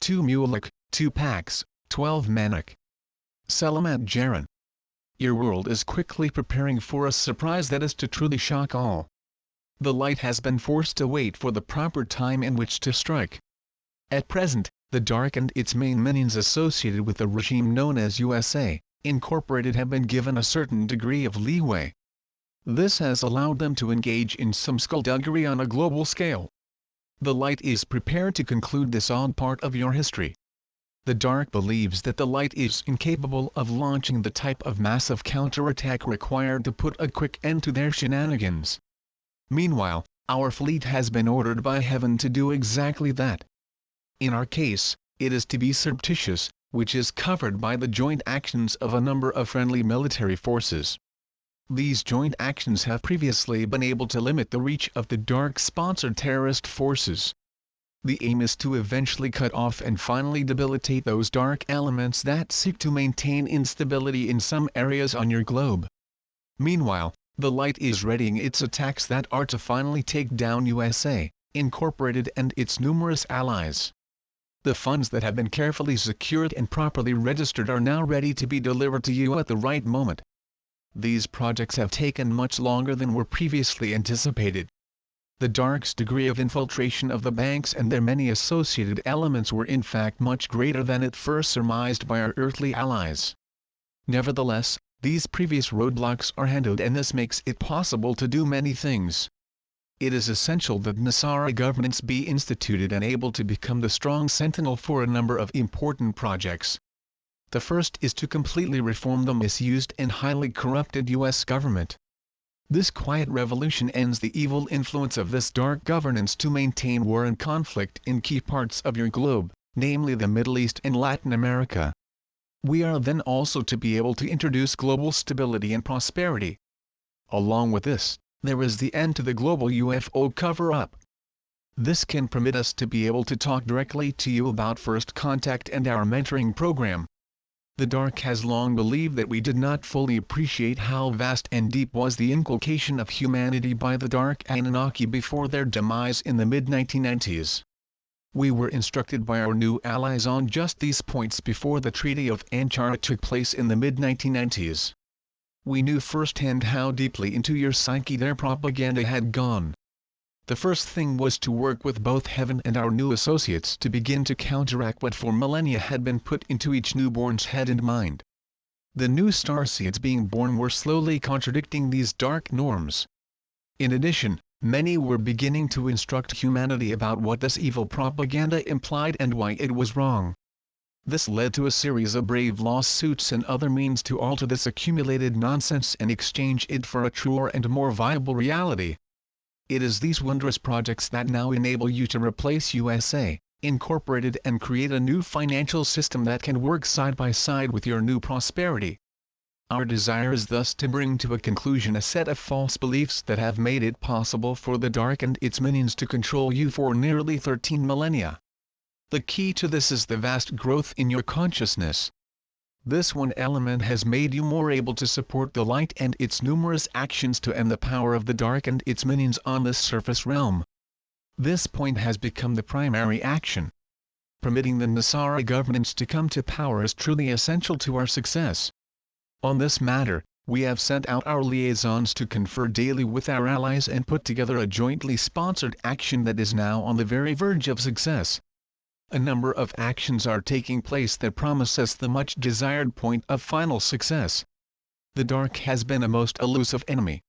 2 Mulek, 2 Pax, 12 Manak. Selamat Jaran. Your world is quickly preparing for a surprise that is to truly shock all. The light has been forced to wait for the proper time in which to strike. At present, the dark and its main minions associated with the regime known as USA, Incorporated have been given a certain degree of leeway. This has allowed them to engage in some skullduggery on a global scale. The light is prepared to conclude this odd part of your history. The dark believes that the light is incapable of launching the type of massive counterattack required to put a quick end to their shenanigans. Meanwhile, our fleet has been ordered by heaven to do exactly that. In our case, it is to be surreptitious, which is covered by the joint actions of a number of friendly military forces. These joint actions have previously been able to limit the reach of the dark-sponsored terrorist forces. The aim is to eventually cut off and finally debilitate those dark elements that seek to maintain instability in some areas on your globe. Meanwhile, the light is readying its attacks that are to finally take down USA, Incorporated and its numerous allies. The funds that have been carefully secured and properly registered are now ready to be delivered to you at the right moment. These projects have taken much longer than were previously anticipated. The dark's degree of infiltration of the banks and their many associated elements were in fact much greater than at first surmised by our earthly allies. Nevertheless, these previous roadblocks are handled and this makes it possible to do many things. It is essential that Nasara governance be instituted and able to become the strong sentinel for a number of important projects. The first is to completely reform the misused and highly corrupted U.S. government. This quiet revolution ends the evil influence of this dark governance to maintain war and conflict in key parts of your globe, namely the Middle East and Latin America. We are then also to be able to introduce global stability and prosperity. Along with this, there is the end to the global UFO cover-up. This can permit us to be able to talk directly to you about First Contact and our mentoring program. The dark has long believed that we did not fully appreciate how vast and deep was the inculcation of humanity by the dark Anunnaki before their demise in the mid-1990s. We were instructed by our new allies on just these points before the Treaty of Ankara took place in the mid-1990s. We knew firsthand how deeply into your psyche their propaganda had gone. The first thing was to work with both Heaven and our new associates to begin to counteract what for millennia had been put into each newborn's head and mind. The new starseeds being born were slowly contradicting these dark norms. In addition, many were beginning to instruct humanity about what this evil propaganda implied and why it was wrong. This led to a series of brave lawsuits and other means to alter this accumulated nonsense and exchange it for a truer and more viable reality. It is these wondrous projects that now enable you to replace USA, Incorporated and create a new financial system that can work side by side with your new prosperity. Our desire is thus to bring to a conclusion a set of false beliefs that have made it possible for the dark and its minions to control you for nearly 13 millennia. The key to this is the vast growth in your consciousness. This one element has made you more able to support the light and its numerous actions to end the power of the dark and its minions on this surface realm. This point has become the primary action. Permitting the Nasara governance to come to power is truly essential to our success. On this matter, we have sent out our liaisons to confer daily with our allies and put together a jointly sponsored action that is now on the very verge of success. A number of actions are taking place that promise us the much desired point of final success. The dark has been a most elusive enemy.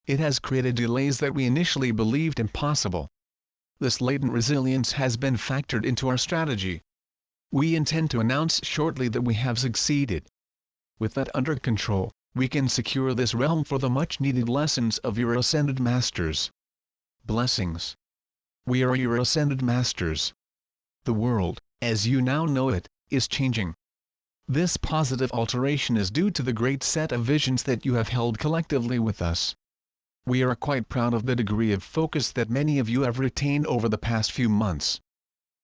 It has created delays that we initially believed impossible. This latent resilience has been factored into our strategy. We intend to announce shortly that we have succeeded. With that under control, we can secure this realm for the much-needed lessons of your ascended masters. Blessings. We are your ascended masters. The world, as you now know it, is changing. This positive alteration is due to the great set of visions that you have held collectively with us. We are quite proud of the degree of focus that many of you have retained over the past few months.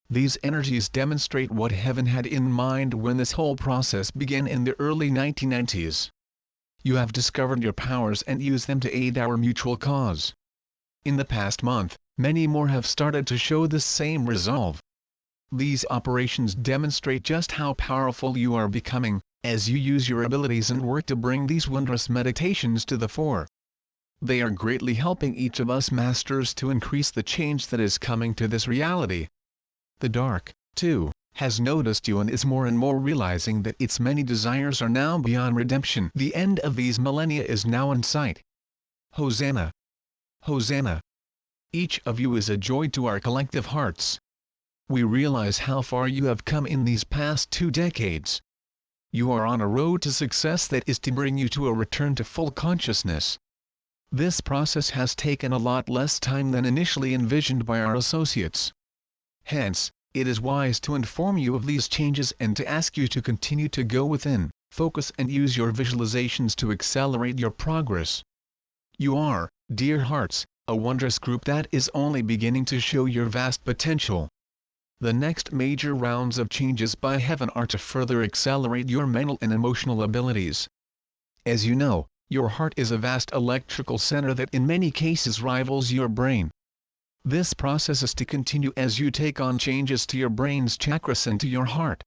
These energies demonstrate what Heaven had in mind when this whole process began in the early 1990s. You have discovered your powers and used them to aid our mutual cause. In the past month, many more have started to show this same resolve. These operations demonstrate just how powerful you are becoming, as you use your abilities and work to bring these wondrous meditations to the fore. They are greatly helping each of us masters to increase the change that is coming to this reality. The dark, too, has noticed you and is more and more realizing that its many desires are now beyond redemption. The end of these millennia is now in sight. Hosanna! Hosanna! Each of you is a joy to our collective hearts. We realize how far you have come in these past 2 decades. You are on a road to success that is to bring you to a return to full consciousness. This process has taken a lot less time than initially envisioned by our associates. Hence, it is wise to inform you of these changes and to ask you to continue to go within, focus and use your visualizations to accelerate your progress. You are, dear hearts, a wondrous group that is only beginning to show your vast potential. The next major rounds of changes by heaven are to further accelerate your mental and emotional abilities. As you know, your heart is a vast electrical center that in many cases rivals your brain. This process is to continue as you take on changes to your brain's chakras and to your heart.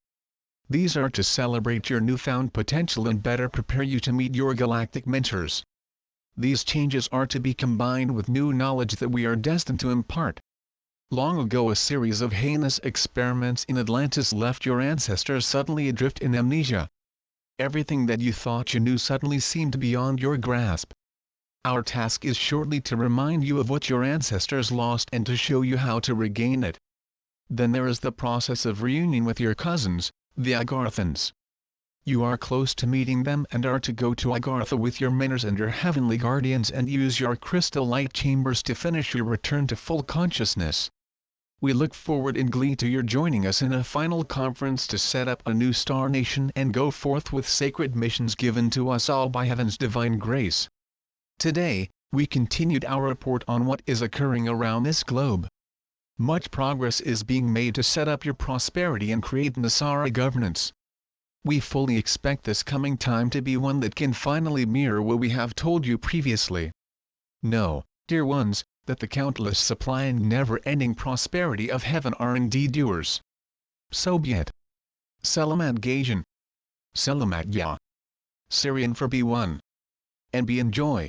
These are to celebrate your newfound potential and better prepare you to meet your galactic mentors. These changes are to be combined with new knowledge that we are destined to impart. Long ago a series of heinous experiments in Atlantis left your ancestors suddenly adrift in amnesia. Everything that you thought you knew suddenly seemed beyond your grasp. Our task is shortly to remind you of what your ancestors lost and to show you how to regain it. Then there is the process of reunion with your cousins, the Agarthans. You are close to meeting them and are to go to Agartha with your mentors and your heavenly guardians and use your crystal light chambers to finish your return to full consciousness. We look forward in glee to your joining us in a final conference to set up a new star nation and go forth with sacred missions given to us all by heaven's divine grace. Today, we continued our report on what is occurring around this globe. Much progress is being made to set up your prosperity and create Nasara governance. We fully expect this coming time to be one that can finally mirror what we have told you previously. Know, dear ones, that the countless supply and never-ending prosperity of heaven are indeed yours. So be it. Selamat Gajan. Selamat Ya. Syrian for B1. And be enjoy.